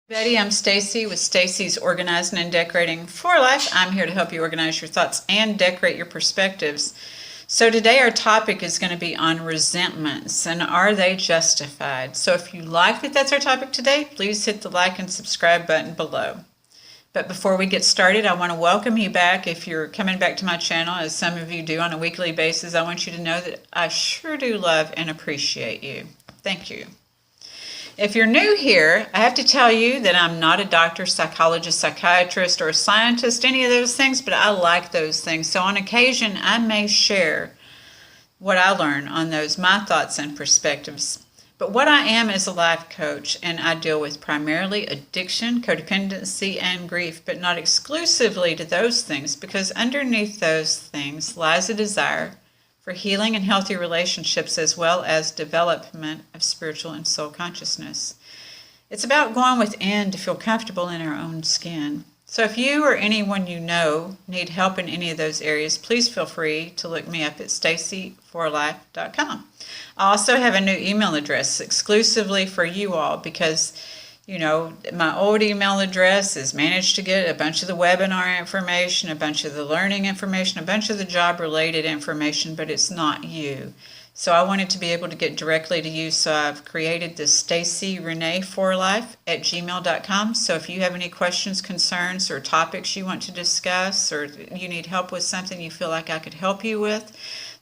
Betty, I'm Stacy with Stacy's Organizing and Decorating for Life. I'm here to help you organize your thoughts and decorate your perspectives. So today our topic is going to be on resentments and are they justified? So if you like that that's our topic today, please hit the like and subscribe button below. But before we get started, I want to welcome you back. If you're coming back to my channel, as some of you do on a weekly basis, I want you to know that I sure do love and appreciate you. Thank you. If you're new here, I have to tell you that I'm not a doctor, psychologist, psychiatrist, or a scientist, any of those things, but I like those things. So on occasion, I may share what I learn on those, my thoughts and perspectives. But what I am is a life coach, and I deal with primarily addiction, codependency, and grief, but not exclusively to those things, because underneath those things lies a desire for healing and healthy relationships, as well as development of spiritual and soul consciousness. It's about going within to feel comfortable in our own skin. So if you or anyone you know need help in any of those areas, please feel free to look me up at stacyforlife.com. I also have a new email address exclusively for you all because my old email address has managed to get a bunch of the webinar information, a bunch of the learning information, a bunch of the job-related information, but it's not you. So I wanted to be able to get directly to you, so I've created this stacyreneeforlife@gmail.com. So if you have any questions, concerns, or topics you want to discuss, or you need help with something you feel like I could help you with,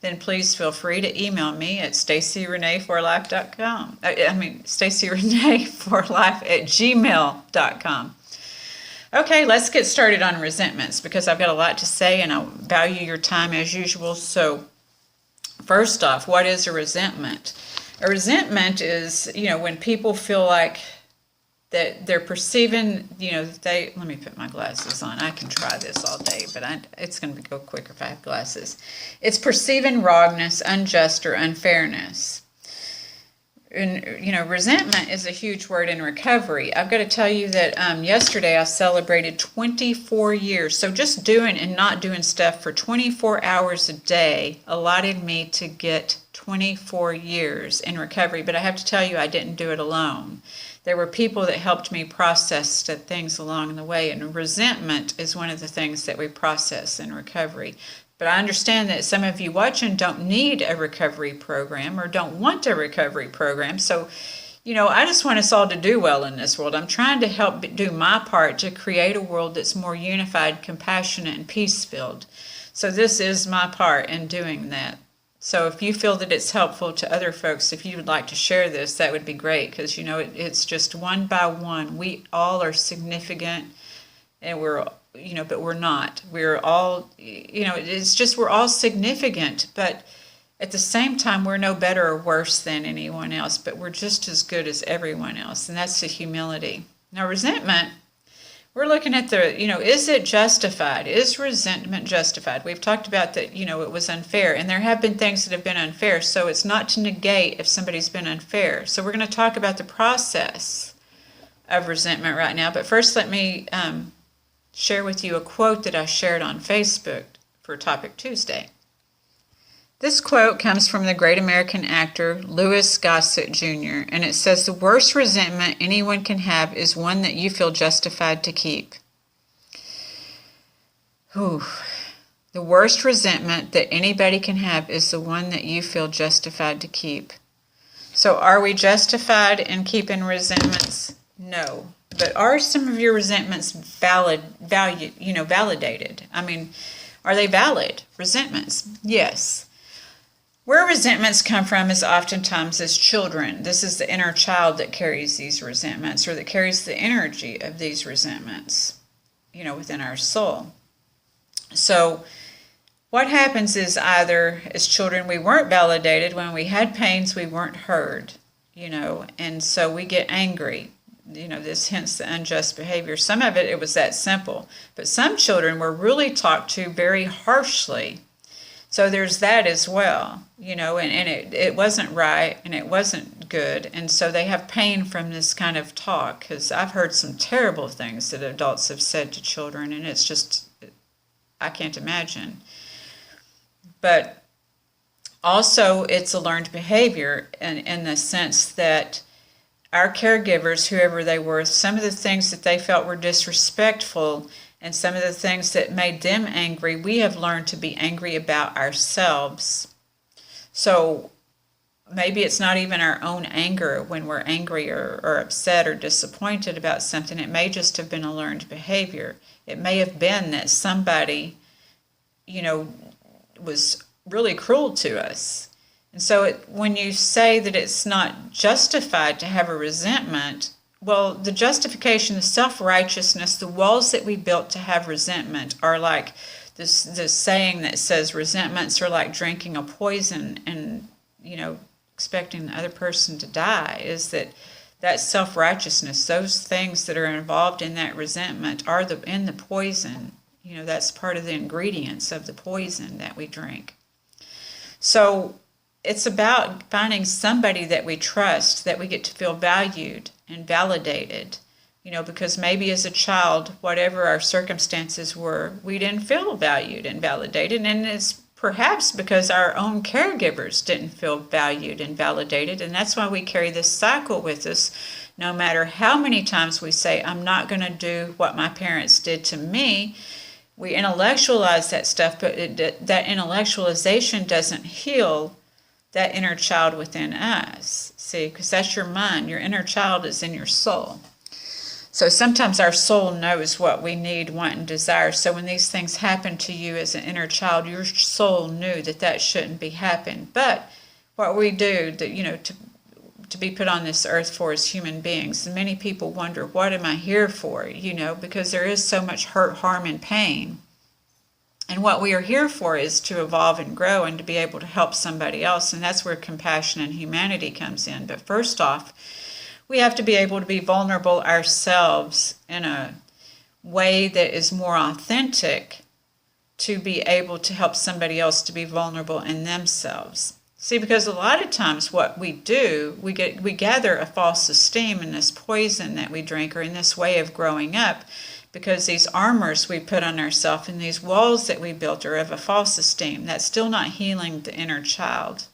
then please feel free to email me at stacyreneeforlife.com. stacyreneeforlife@gmail.com. Okay, let's get started on resentments because I've got a lot to say and I value your time as usual. So first off, what is a resentment? A resentment is, when people feel like that they're perceiving, let me put my glasses on. I can try this all day, but it's going to go quicker if I have glasses. It's perceiving wrongness, unjust, or unfairness. And, resentment is a huge word in recovery. I've got to tell you that yesterday I celebrated 24 years. So just doing and not doing stuff for 24 hours a day allotted me to get 24 years in recovery. But I have to tell you, I didn't do it alone. There were people that helped me process things along the way, and resentment is one of the things that we process in recovery. But I understand that some of you watching don't need a recovery program or don't want a recovery program. So, I just want us all to do well in this world. I'm trying to help do my part to create a world that's more unified, compassionate, and peace-filled. So this is my part in doing that. So if you feel that it's helpful to other folks, if you would like to share this, that would be great because, it's just one by one. We all are significant and but we're not. We're all, it's just we're all significant, but at the same time, we're no better or worse than anyone else, but we're just as good as everyone else, and that's the humility. Now, resentment, we're looking at is it justified? Is resentment justified? We've talked about that, it was unfair, and there have been things that have been unfair, so it's not to negate if somebody's been unfair. So we're going to talk about the process of resentment right now, but first let me share with you a quote that I shared on Facebook for Topic Tuesday. This quote comes from the great American actor Louis Gossett Jr., and it says, "The worst resentment anyone can have is one that you feel justified to keep." Whew. The worst resentment that anybody can have is the one that you feel justified to keep. So are we justified in keeping resentments? No. But are some of your resentments validated? Are they valid resentments? Yes. Where resentments come from is oftentimes as children. This is the inner child that carries these resentments or that carries the energy of these resentments, within our soul. So what happens is either as children we weren't validated. When we had pains, we weren't heard, and so we get angry. This hence the unjust behavior. Some of it was that simple. But some children were really talked to very harshly. So there's that as well, and it wasn't right and it wasn't good. And so they have pain from this kind of talk because I've heard some terrible things that adults have said to children, and it's just, I can't imagine. But also it's a learned behavior in the sense that our caregivers, whoever they were, some of the things that they felt were disrespectful and some of the things that made them angry, we have learned to be angry about ourselves. So maybe it's not even our own anger when we're angry or upset or disappointed about something. It may just have been a learned behavior. It may have been that somebody, was really cruel to us. And so when you say that it's not justified to have a resentment, well, the justification, the self-righteousness, the walls that we built to have resentment are like this saying that says resentments are like drinking a poison and, expecting the other person to die, is that self-righteousness, those things that are involved in that resentment are in the poison. That's part of the ingredients of the poison that we drink. So it's about finding somebody that we trust, that we get to feel valued and validated, because maybe as a child, whatever our circumstances were, we didn't feel valued and validated, and it's perhaps because our own caregivers didn't feel valued and validated, and that's why we carry this cycle with us. No matter how many times we say, I'm not going to do what my parents did to me, we intellectualize that stuff, but that intellectualization doesn't heal that inner child within us. See, because that's your mind. Your inner child is in your soul. So sometimes our soul knows what we need, want, and desire. So when these things happen to you as an inner child, your soul knew that shouldn't be happening. But what we do, to be put on this earth for as human beings, and many people wonder, what am I here for? Because there is so much hurt, harm, and pain. And what we are here for is to evolve and grow and to be able to help somebody else. And that's where compassion and humanity comes in. But first off, we have to be able to be vulnerable ourselves in a way that is more authentic to be able to help somebody else to be vulnerable in themselves. See, because a lot of times what we do, we gather a false esteem in this poison that we drink or in this way of growing up, because these armors we put on ourselves and these walls that we built are of a false esteem. That's still not healing the inner child.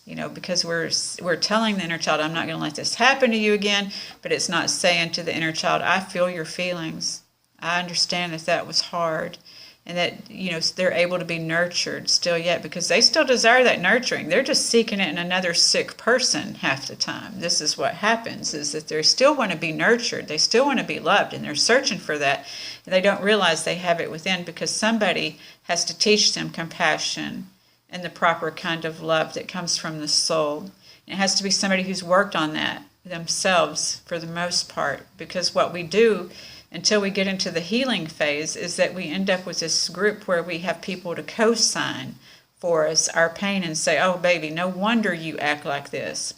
Because we're telling the inner child, I'm not going to let this happen to you again, but it's not saying to the inner child, I feel your feelings. I understand that was hard, and that, they're able to be nurtured still yet, because they still desire that nurturing. They're just seeking it in another sick person half the time. This is what happens, is that they still want to be nurtured. They still want to be loved, and they're searching for that, and they don't realize they have it within, because somebody has to teach them compassion and the proper kind of love that comes from the soul. And it has to be somebody who's worked on that themselves for the most part, because what we do until we get into the healing phase is that we end up with this group where we have people to co-sign for us our pain and say, oh baby, no wonder you act like this.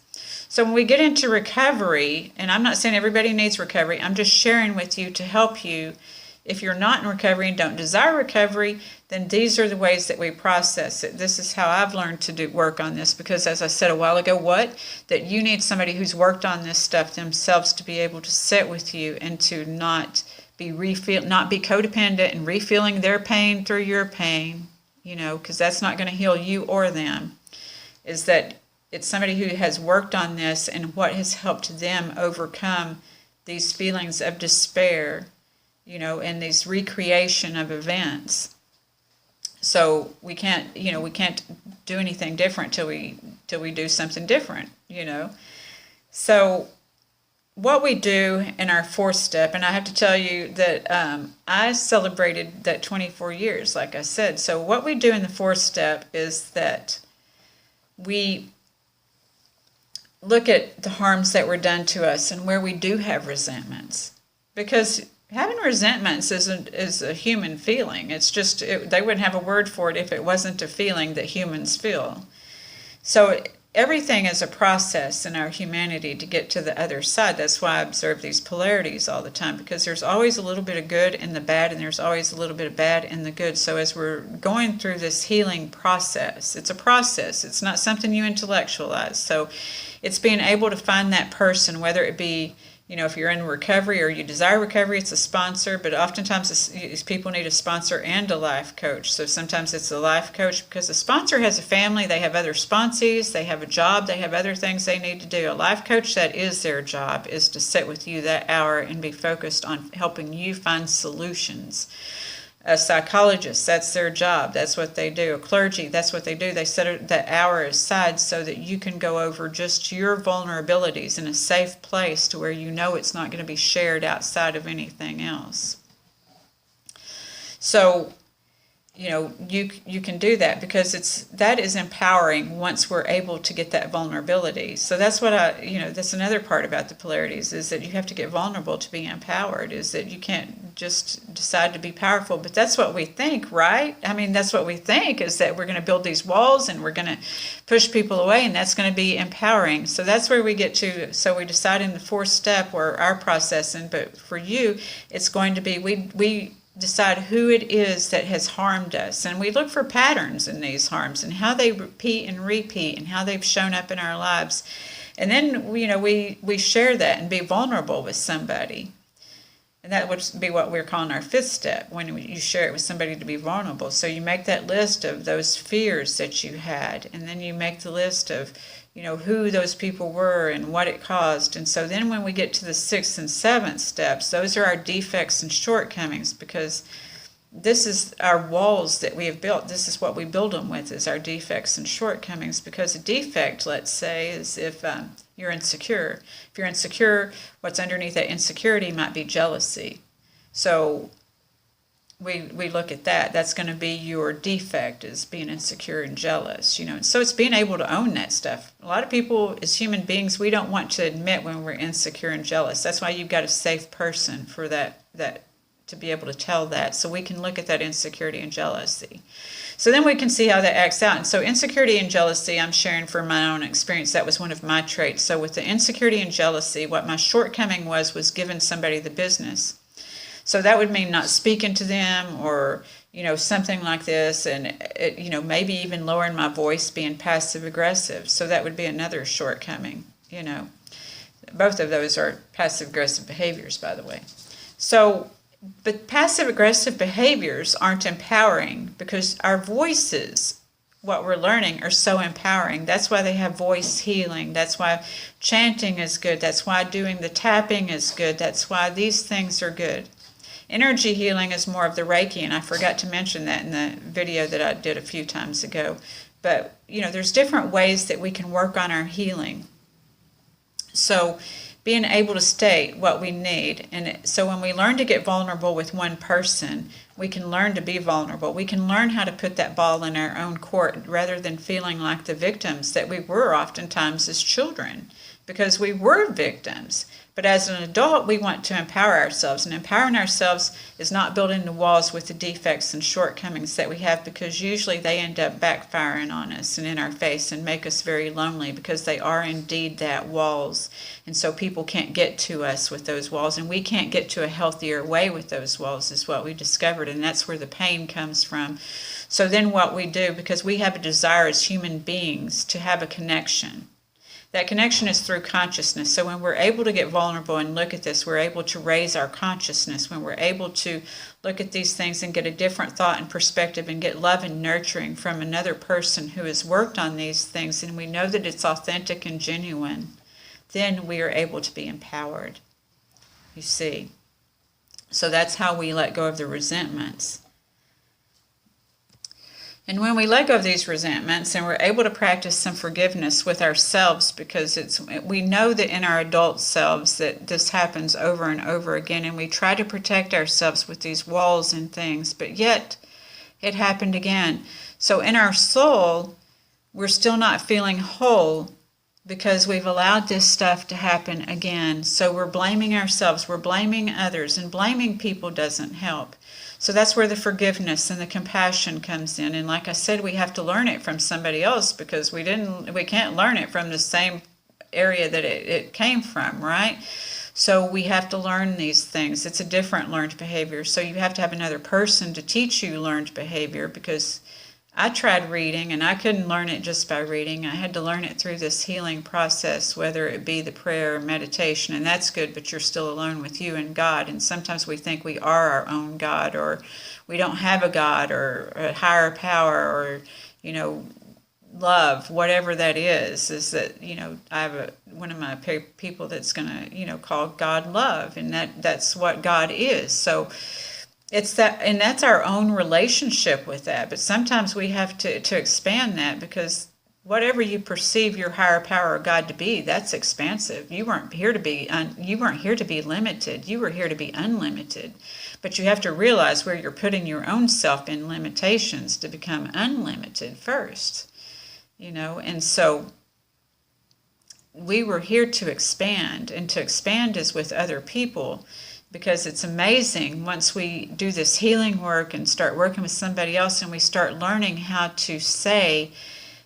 So when we get into recovery, and I'm not saying everybody needs recovery, I'm just sharing with you to help you. If you're not in recovery and don't desire recovery, then these are the ways that we process it. This is how I've learned to work on this, because as I said a while ago, that you need somebody who's worked on this stuff themselves to be able to sit with you and to not be codependent and refilling their pain through your pain, because that's not going to heal you or them. Is that it's somebody who has worked on this and what has helped them overcome these feelings of despair, and these recreation of events. So we can't do anything different till we do something different, So what we do in our fourth step, and I have to tell you that I celebrated that 24 years, like I said. So what we do in the fourth step is that we look at the harms that were done to us and where we do have resentments, because having resentments is a human feeling. It's just, they wouldn't have a word for it if it wasn't a feeling that humans feel. So everything is a process in our humanity to get to the other side. That's why I observe these polarities all the time, because there's always a little bit of good in the bad, and there's always a little bit of bad in the good. So as we're going through this healing process, it's a process. It's not something you intellectualize. So it's being able to find that person, whether it be if you're in recovery or you desire recovery, it's a sponsor, but oftentimes people need a sponsor and a life coach. So sometimes it's a life coach because the sponsor has a family, they have other sponsees, they have a job, they have other things they need to do. A life coach, that is their job, is to sit with you that hour and be focused on helping you find solutions. A psychologist, that's their job. That's what they do. A clergy, that's what they do. They set that hour aside so that you can go over just your vulnerabilities in a safe place to where you know it's not going to be shared outside of anything else. So, you can do that because that is empowering once we're able to get that vulnerability. So that's what that's another part about the polarities, is that you have to get vulnerable to be empowered, is that you can't just decide to be powerful. But that's what we think, right? I mean, that's what we think, is that we're going to build these walls and we're going to push people away, and that's going to be empowering. So that's where we get to. So we decide in the fourth step, or our processing, but for you, it's going to be, we decide who it is that has harmed us, and we look for patterns in these harms and how they repeat and how they've shown up in our lives, and then we share that and be vulnerable with somebody, and that would be what we're calling our fifth step, when you share it with somebody, to be vulnerable. So you make that list of those fears that you had, and then you make the list of who those people were and what it caused. And so then when we get to the sixth and seventh steps, those are our defects and shortcomings, because this is our walls that we have built. This is what we build them with, is our defects and shortcomings. Because a defect, let's say, is if you're insecure. If you're insecure, what's underneath that insecurity might be jealousy. So we look at that. That's going to be your defect, is being insecure and jealous, So it's being able to own that stuff. A lot of people, as human beings, we don't want to admit when we're insecure and jealous. That's why you've got a safe person for that to be able to tell that. So we can look at that insecurity and jealousy. So then we can see how that acts out. And so insecurity and jealousy, I'm sharing from my own experience, that was one of my traits. So with the insecurity and jealousy, what my shortcoming was giving somebody the business. So that would mean not speaking to them, or, something like this, and, maybe even lowering my voice, being passive aggressive. So that would be another shortcoming, Both of those are passive aggressive behaviors, by the way. So, but passive aggressive behaviors aren't empowering, because our voices, what we're learning, are so empowering. That's why they have voice healing. That's why chanting is good. That's why doing the tapping is good. That's why these things are good. Energy healing is more of the Reiki, and I forgot to mention that in the video that I did a few times ago. But, there's different ways that we can work on our healing. So being able to state what we need. And so when we learn to get vulnerable with one person, we can learn to be vulnerable. We can learn how to put that ball in our own court, rather than feeling like the victims that we were oftentimes as children, because we were victims. But as an adult, we want to empower ourselves. And empowering ourselves is not building the walls with the defects and shortcomings that we have, because usually they end up backfiring on us and in our face and make us very lonely, because they are indeed that, walls. And so people can't get to us with those walls, and we can't get to a healthier way with those walls, is what we discovered. And that's where the pain comes from. So then what we do, because we have a desire as human beings to have a connection. That connection is through consciousness. So when we're able to get vulnerable and look at this, we're able to raise our consciousness. When we're able to look at these things and get a different thought and perspective, and get love and nurturing from another person who has worked on these things, and we know that it's authentic and genuine, then we are able to be empowered. You see. So that's how we let go of the resentments. And when we let go of these resentments, and we're able to practice some forgiveness with ourselves, because we know that in our adult selves that this happens over and over again, and we try to protect ourselves with these walls and things, but yet it happened again. So in our soul, we're still not feeling whole, because we've allowed this stuff to happen again. So we're blaming ourselves, we're blaming others, and blaming people doesn't help. So that's where the forgiveness and the compassion comes in. And like I said, we have to learn it from somebody else, because we can't learn it from the same area that it came from, right? So we have to learn these things. It's a different learned behavior. So you have to have another person to teach you learned behavior, because I tried reading, and I couldn't learn it just by reading. I had to learn it through this healing process, whether it be the prayer or meditation, and that's good, but you're still alone with you and God. And sometimes we think we are our own God, or we don't have a God, or a higher power, or, love, whatever that is that, I have one of my people that's going to, call God love, and that's what God is. So it's that, and that's our own relationship with that. But sometimes we have to expand that, because whatever you perceive your higher power or God to be, that's expansive. You weren't here to be limited. You were here to be unlimited. But you have to realize where you're putting your own self in limitations to become unlimited first. And so we were here to expand, and to expand is with other people. Because it's amazing once we do this healing work and start working with somebody else, and we start learning how to say,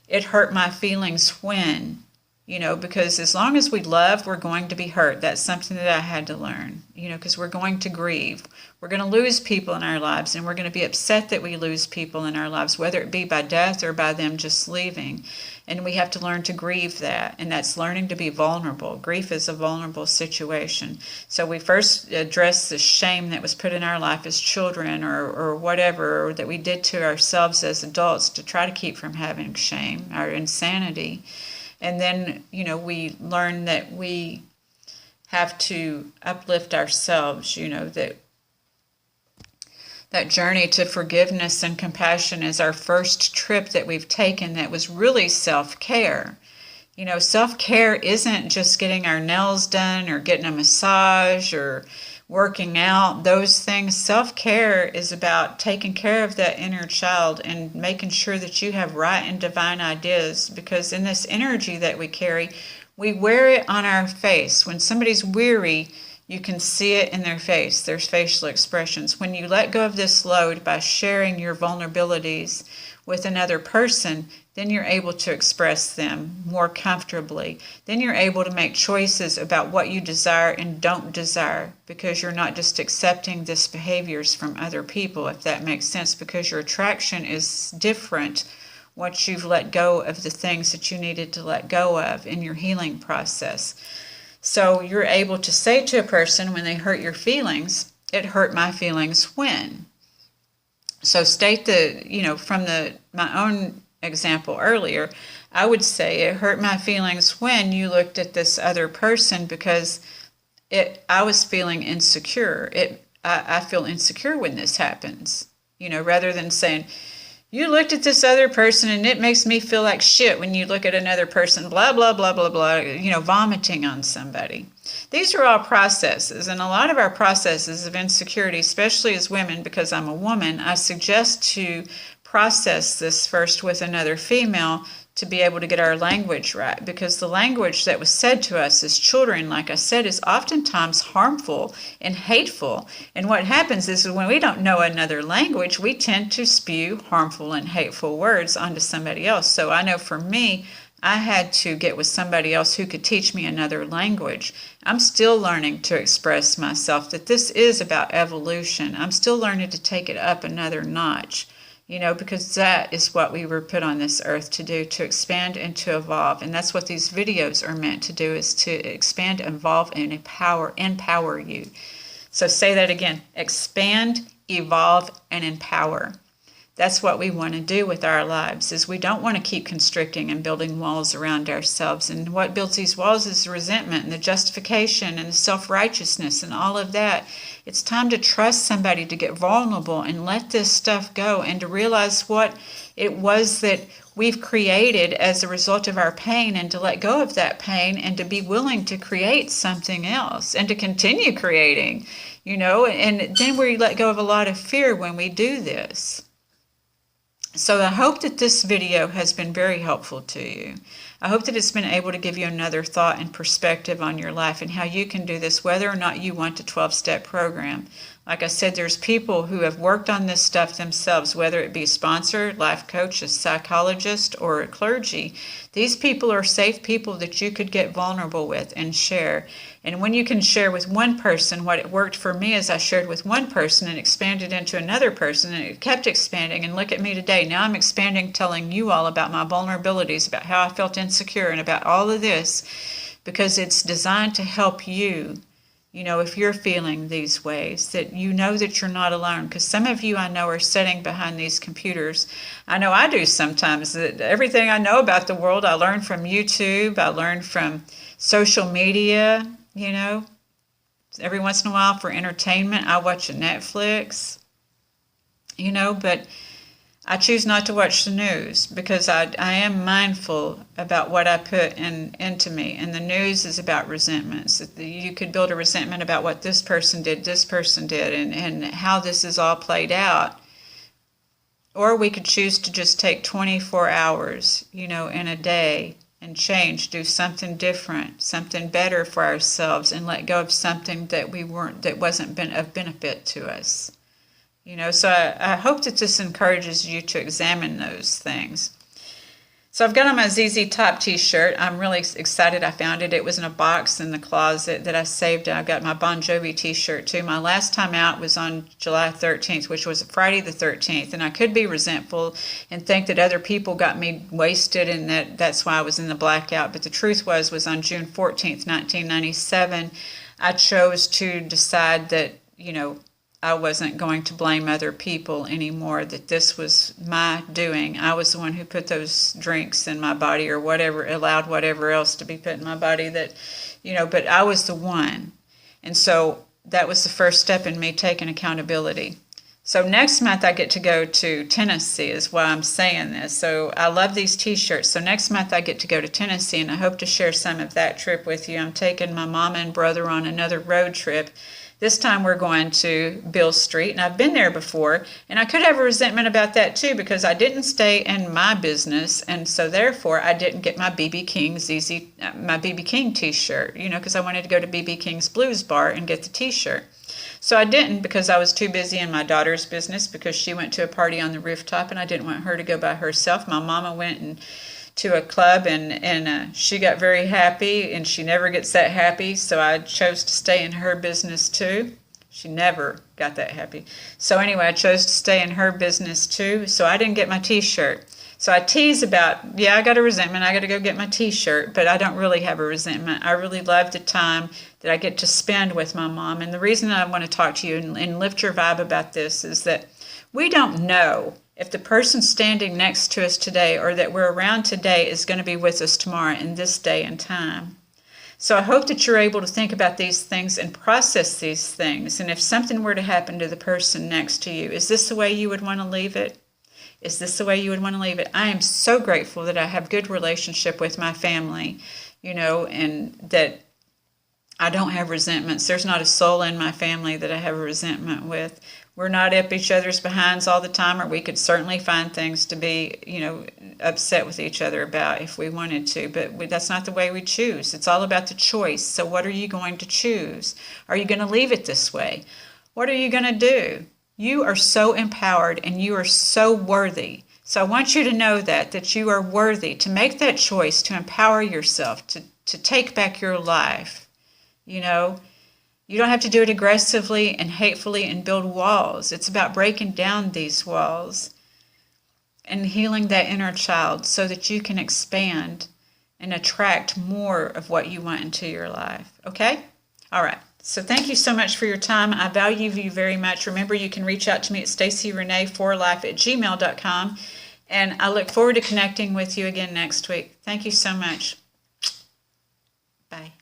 it hurt my feelings when, because as long as we love, we're going to be hurt. That's something that I had to learn, because we're going to grieve. We're going to lose people in our lives, and we're going to be upset that we lose people in our lives, whether it be by death or by them just leaving. And we have to learn to grieve that, and that's learning to be vulnerable. Grief is a vulnerable situation. So we first address the shame that was put in our life as children, or whatever, or that we did to ourselves as adults to try to keep from having shame, our insanity. And then, we learn that we have to uplift ourselves, that journey to forgiveness and compassion is our first trip that we've taken that was really self-care. Self-care isn't just getting our nails done or getting a massage or working out, those things. Self-care is about taking care of that inner child and making sure that you have right and divine ideas, because in this energy that we carry, we wear it on our face. When somebody's weary, you can see it in their face, their facial expressions. When you let go of this load by sharing your vulnerabilities with another person, then you're able to express them more comfortably. Then you're able to make choices about what you desire and don't desire, because you're not just accepting these behaviors from other people, if that makes sense, because your attraction is different once you've let go of the things that you needed to let go of in your healing process. So you're able to say to a person when they hurt your feelings, it hurt my feelings when. So state from my own example earlier, I would say it hurt my feelings when you looked at this other person, because I was feeling insecure. I feel insecure when this happens, rather than saying, you looked at this other person and it makes me feel like shit when you look at another person, blah, blah, blah, blah, blah, vomiting on somebody. These are all processes, and a lot of our processes of insecurity, especially as women, because I'm a woman, I suggest to process this first with another female to be able to get our language right, because the language that was said to us as children, like I said, is oftentimes harmful and hateful. And what happens is when we don't know another language, we tend to spew harmful and hateful words onto somebody else. So I know for me, I had to get with somebody else who could teach me another language. I'm still learning to express myself, that this is about evolution. I'm still learning to take it up another notch. Because that is what we were put on this earth to do, to expand and to evolve. And that's what these videos are meant to do, is to expand, evolve, and empower you. So say that again: expand, evolve, and empower. That's what we want to do with our lives, is we don't want to keep constricting and building walls around ourselves. And what builds these walls is the resentment and the justification and the self-righteousness and all of that. It's time to trust somebody, to get vulnerable and let this stuff go, and to realize what it was that we've created as a result of our pain, and to let go of that pain, and to be willing to create something else and to continue creating, and then we let go of a lot of fear when we do this. So I hope that this video has been very helpful to you. I hope that it's been able to give you another thought and perspective on your life and how you can do this, whether or not you want the 12-step program. Like I said, there's people who have worked on this stuff themselves, whether it be a sponsor, life coach, a psychologist, or a clergy. These people are safe people that you could get vulnerable with and share. And when you can share with one person, what it worked for me is I shared with one person and expanded into another person, and it kept expanding. And look at me today. Now I'm expanding, telling you all about my vulnerabilities, about how I felt insecure, and about all of this, because it's designed to help you. You know, if you're feeling these ways, that you know that you're not alone. Because some of you I know are sitting behind these computers. I know I do sometimes. That everything I know about the world, I learn from YouTube. I learn from social media, you know. Every once in a while for entertainment, I watch a Netflix, you know. But I choose not to watch the news because I am mindful about what I put into me. And the news is about resentments. You could build a resentment about what this person did, and how this is all played out. Or we could choose to just take 24 hours, you know, in a day and change, do something different, something better for ourselves, and let go of something that wasn't of benefit to us. You know, so I hope that this encourages you to examine those things. So I've got on my ZZ Top t-shirt. I'm really excited I found it. It was in a box in the closet that I saved. I've got my Bon Jovi t-shirt too. My last time out was on July 13th, which was Friday the 13th. And I could be resentful and think that other people got me wasted and that's why I was in the blackout. But the truth was on June 14th, 1997, I chose to decide that, you know, I wasn't going to blame other people anymore, that this was my doing. I was the one who put those drinks in my body or whatever, allowed whatever else to be put in my body that, you know, but I was the one. And so that was the first step in me taking accountability. So next month I get to go to Tennessee is why I'm saying this. So I love these t-shirts. So next month I get to go to Tennessee and I hope to share some of that trip with you. I'm taking my mama and brother on another road trip. This time we're going to Beale Street, and I've been there before, and I could have a resentment about that too because I didn't stay in my business, and so therefore I didn't get my BB King t-shirt, you know, because I wanted to go to BB King's Blues Bar and get the t-shirt. So I didn't because I was too busy in my daughter's business because she went to a party on the rooftop, and I didn't want her to go by herself. My mama went to a club and she got very happy, and she never gets that happy, so I chose to stay in her business too. She never got that happy. So anyway, I chose to stay in her business too, so I didn't get my t-shirt. So I tease about, yeah, I got a resentment, I got to go get my t-shirt, but I don't really have a resentment. I really love the time that I get to spend with my mom, and the reason I want to talk to you and lift your vibe about this is that we don't know if the person standing next to us today or that we're around today is going to be with us tomorrow in this day and time. So I hope that you're able to think about these things and process these things. And if something were to happen to the person next to you, is this the way you would want to leave it? Is this the way you would want to leave it? I am so grateful that I have good relationship with my family, you know, and that I don't have resentments. There's not a soul in my family that I have a resentment with. We're not up each other's behinds all the time, or we could certainly find things to be, you know, upset with each other about if we wanted to, but that's not the way we choose. It's all about the choice. So what are you going to choose? Are you going to leave it this way? What are you going to do? You are so empowered and you are so worthy. So I want you to know that you are worthy to make that choice, to empower yourself, to take back your life, you know. You don't have to do it aggressively and hatefully and build walls. It's about breaking down these walls and healing that inner child so that you can expand and attract more of what you want into your life. Okay? All right. So thank you so much for your time. I value you very much. Remember, you can reach out to me at stacyrenee4life@gmail.com. And I look forward to connecting with you again next week. Thank you so much. Bye.